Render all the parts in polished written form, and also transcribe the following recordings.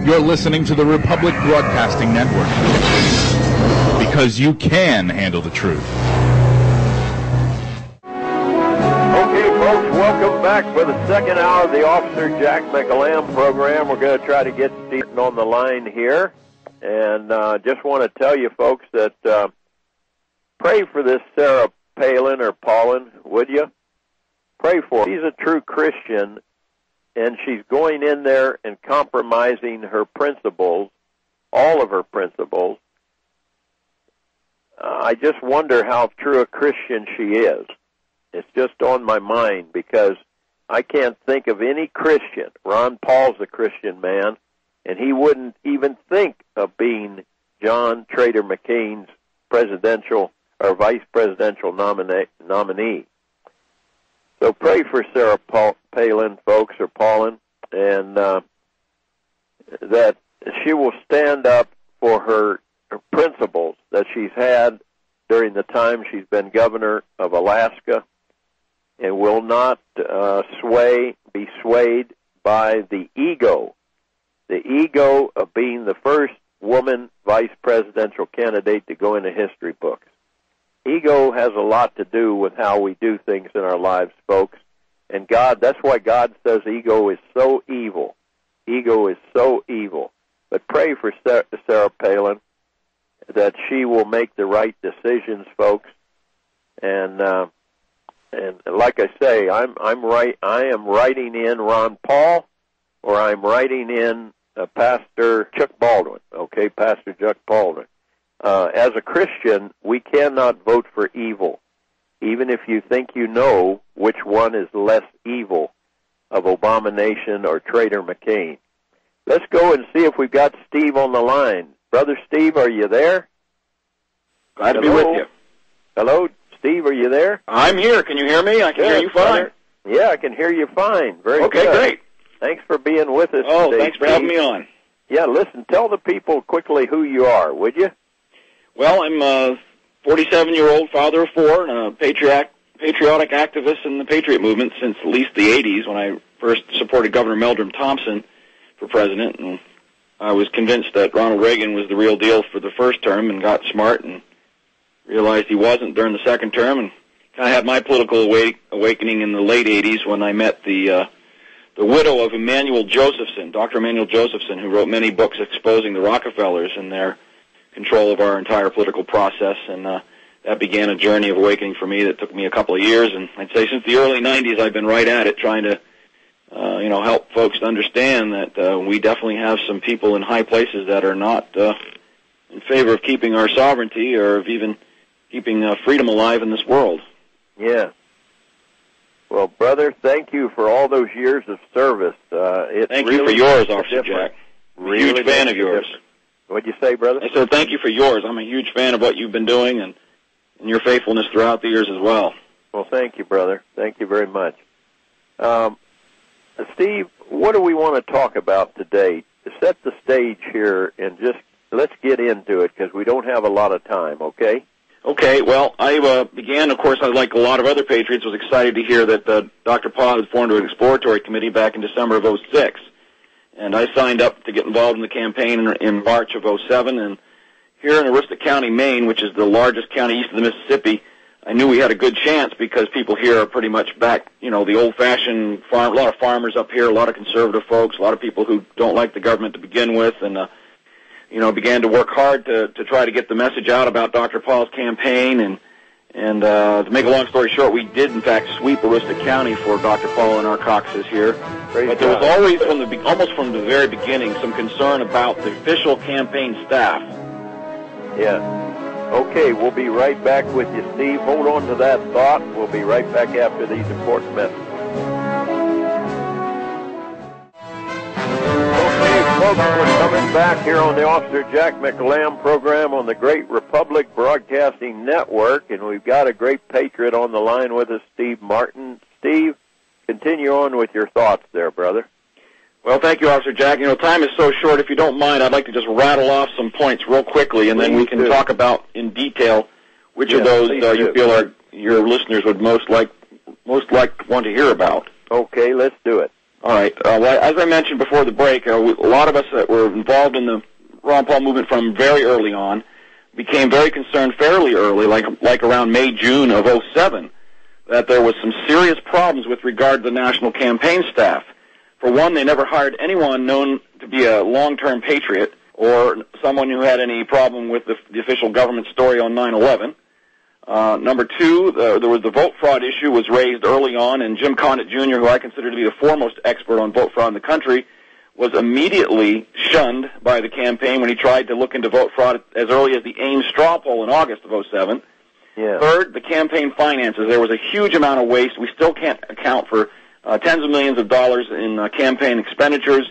You're listening to the Republic Broadcasting Network, because you can handle the truth. Okay, folks, welcome back for the second hour of the Officer Jack McLamb program. We're going to try to get Stephen on the line here. And just want to tell you, folks, that pray for this Sarah Palin, or Paulin, would you? Pray for her. She's a true Christian, and she's going in there and compromising her principles, all of her principles. I just wonder how true a Christian she is. It's just on my mind, because I can't think of any Christian. Ron Paul's a Christian man, and he wouldn't even think of being John Trader McCain's presidential or vice presidential nominee. So pray for Sarah Palin, folks, or Paulin, and that she will stand up for her principles that she's had during the time she's been governor of Alaska, and will not be swayed by the ego of being the first woman vice presidential candidate to go into history books. Ego has a lot to do with how we do things in our lives, folks. And God, that's why God says ego is so evil. Ego is so evil. But pray for Sarah Palin that she will make the right decisions, folks. And like I say, I am writing in Ron Paul, or I'm writing in Pastor Chuck Baldwin. Okay, Pastor Chuck Baldwin. As a Christian, we cannot vote for evil, even if you think you know which one is less evil, of Abomination or Traitor McCain. Let's go and see if we've got Steve on the line. Brother Steve, are you there? Glad to be with you. Hello, Steve, are you there? I'm here. Can you hear me? I can hear you fine. Brother. Yeah, I can hear you fine. Very good. Okay, great. Thanks for being with us today, Steve. Thanks for having me on. Yeah, listen, tell the people quickly who you are, would you? Well, I'm a 47-year-old father of four and a patriotic activist in the Patriot movement since at least the 80s, when I first supported Governor Meldrum Thompson for president. And I was convinced that Ronald Reagan was the real deal for the first term, and got smart and realized he wasn't during the second term, and kind of had my political awakening in the late 80s when I met the widow of Emanuel Josephson, Dr. Emanuel Josephson, who wrote many books exposing the Rockefellers and their control of our entire political process, and that began a journey of awakening for me that took me a couple of years. And I'd say since the early 90s, I've been right at it, trying to help folks to understand that we definitely have some people in high places that are not in favor of keeping our sovereignty, or of even keeping freedom alive in this world. Yeah. Well, brother, thank you for all those years of service. Thank you for yours, Officer Jack. I'm a huge fan of yours. What'd you say, brother? I said thank you for yours. I'm a huge fan of what you've been doing, and your faithfulness throughout the years as well. Well, thank you, brother. Thank you very much. Steve, what do we want to talk about today? To set the stage here, and just let's get into it, because we don't have a lot of time, okay? Okay, well, I began, of course, like a lot of other patriots, was excited to hear that Dr. Paul had formed an exploratory committee back in December of 2006. And I signed up to get involved in the campaign in March of 2007. And here in Aroostook County, Maine, which is the largest county east of the Mississippi, I knew we had a good chance, because people here are pretty much back, the old-fashioned farm. A lot of farmers up here, a lot of conservative folks, a lot of people who don't like the government to begin with, and began to work hard to try to get the message out about Dr. Paul's campaign. And to make a long story short, we did, in fact, sweep Aroostook County for Dr. Paul and our caucuses here. But there was always, almost from the very beginning, some concern about the official campaign staff. Yeah. Okay, we'll be right back with you, Steve. Hold on to that thought. We'll be right back after these important messages. Folks, we're coming back here on the Officer Jack McLamb program on the Great Republic Broadcasting Network, and we've got a great patriot on the line with us, Steve Martin. Steve, continue on with your thoughts there, brother. Well, thank you, Officer Jack. Time is so short. If you don't mind, I'd like to just rattle off some points real quickly, and then we can talk about in detail which of those you feel your listeners would most like want to hear about. Okay, let's do it. All right. Well, as I mentioned before the break, a lot of us that were involved in the Ron Paul movement from very early on became very concerned fairly early, like around May, June of 2007, that there was some serious problems with regard to the national campaign staff. For one, they never hired anyone known to be a long-term patriot or someone who had any problem with the official government story on 9/11. Number two, there was the vote fraud issue was raised early on, and Jim Condit Jr., who I consider to be the foremost expert on vote fraud in the country, was immediately shunned by the campaign when he tried to look into vote fraud as early as the Ames straw poll in August of 2007. Yeah. Third, the campaign finances. There was a huge amount of waste. We still can't account for tens of millions of dollars in campaign expenditures.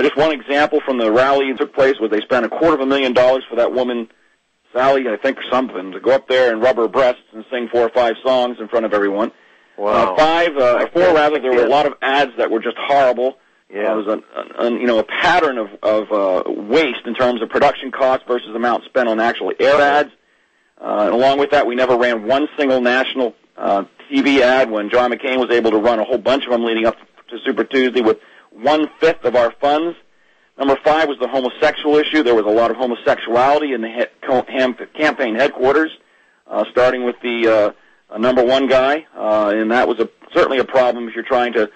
Just one example from the rally that took place was they spent $250,000 for that woman, Sally, I think, or something, to go up there and rub her breasts and sing 4 or 5 songs in front of everyone. Wow. Four, there were a lot of ads that were just horrible. Yeah. There was a pattern of waste in terms of production costs versus amount spent on actual air ads. And along with that, we never ran one single national TV ad when John McCain was able to run a whole bunch of them leading up to Super Tuesday with 1/5 of our funds. Number 5 was the homosexual issue. There was a lot of homosexuality in the campaign headquarters, starting with the number 1 guy, and that was certainly a problem if you're trying to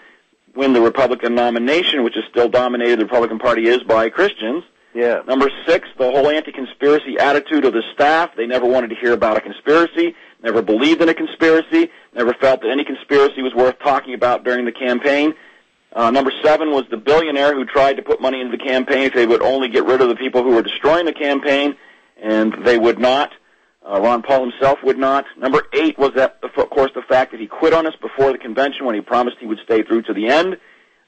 win the Republican nomination, which is still dominated, the Republican Party is, by Christians. Yeah. Number 6, the whole anti-conspiracy attitude of the staff. They never wanted to hear about a conspiracy, never believed in a conspiracy, never felt that any conspiracy was worth talking about during the campaign. Number 7 was the billionaire who tried to put money into the campaign if they would only get rid of the people who were destroying the campaign, and they would not. Ron Paul himself would not. Number 8 was, of course, the fact that he quit on us before the convention when he promised he would stay through to the end.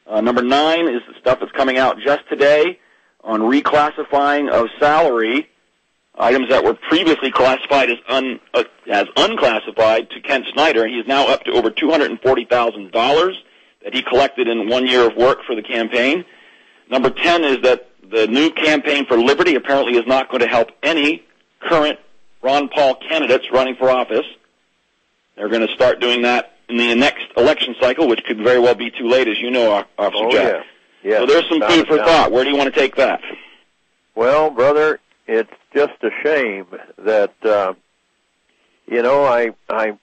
Number 9 is the stuff that's coming out just today on reclassifying of salary, items that were previously classified as unclassified to Kent Snyder, and he is now up to over $240,000 that he collected in 1 year of work for the campaign. Number 10 is that the new Campaign for Liberty apparently is not going to help any current Ron Paul candidates running for office. They're going to start doing that in the next election cycle, which could very well be too late, as you know, Officer Jack. Yeah. So there's some food for thought. Where do you want to take that? Well, brother, it's just a shame that,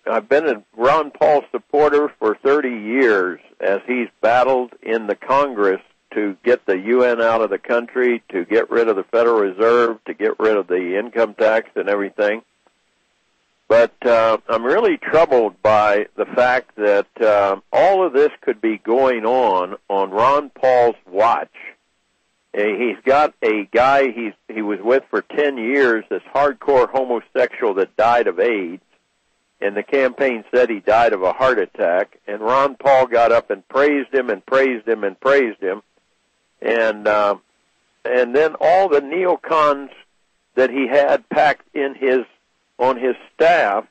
I've been a Ron Paul supporter for 30 years as he's battled in the Congress to get the UN out of the country, to get rid of the Federal Reserve, to get rid of the income tax and everything. But I'm really troubled by the fact that all of this could be going on Ron Paul's watch. He's got a guy he was with for 10 years, this hardcore homosexual that died of AIDS, and the campaign said he died of a heart attack, and Ron Paul got up and praised him and praised him and praised him, and then all the neocons that he had packed on his staff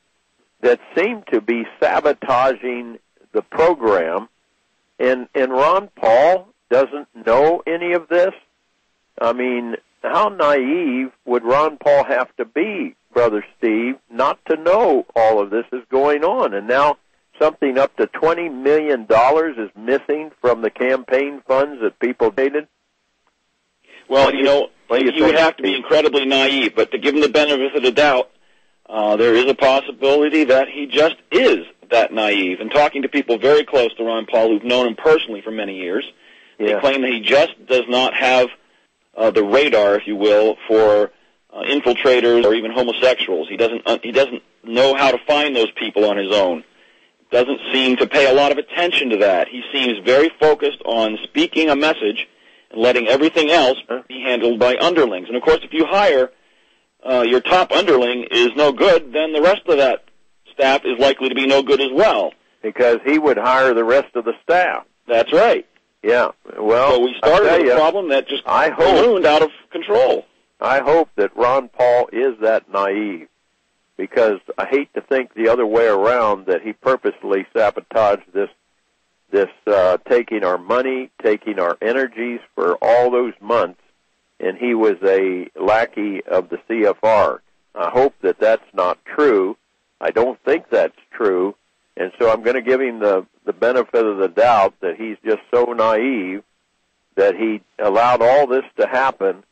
that seemed to be sabotaging the program, and Ron Paul doesn't know any of this. I mean, how naive would Ron Paul have to be, Brother Steve, not to know all of this is going on? And now something up to $20 million is missing from the campaign funds that people donated? Well, you would have to be incredibly naive, but to give him the benefit of the doubt, there is a possibility that he just is that naive. And talking to people very close to Ron Paul who've known him personally for many years, they claim that he just does not have the radar, if you will, for infiltrators or even homosexuals. He doesn't know how to find those people on his own. Doesn't seem to pay a lot of attention to that. He seems very focused on speaking a message and letting everything else be handled by underlings. And of course, if you hire your top underling is no good, then the rest of that staff is likely to be no good as well. Because he would hire the rest of the staff. That's right. Yeah. Well, so we started with a problem that just ballooned out of control. I hope that Ron Paul is that naive, because I hate to think the other way around, that he purposely sabotaged this taking our money, taking our energies for all those months, and he was a lackey of the CFR. I hope that that's not true. I don't think that's true, And so I'm going to give him the benefit of the doubt that he's just so naive that he allowed all this to happen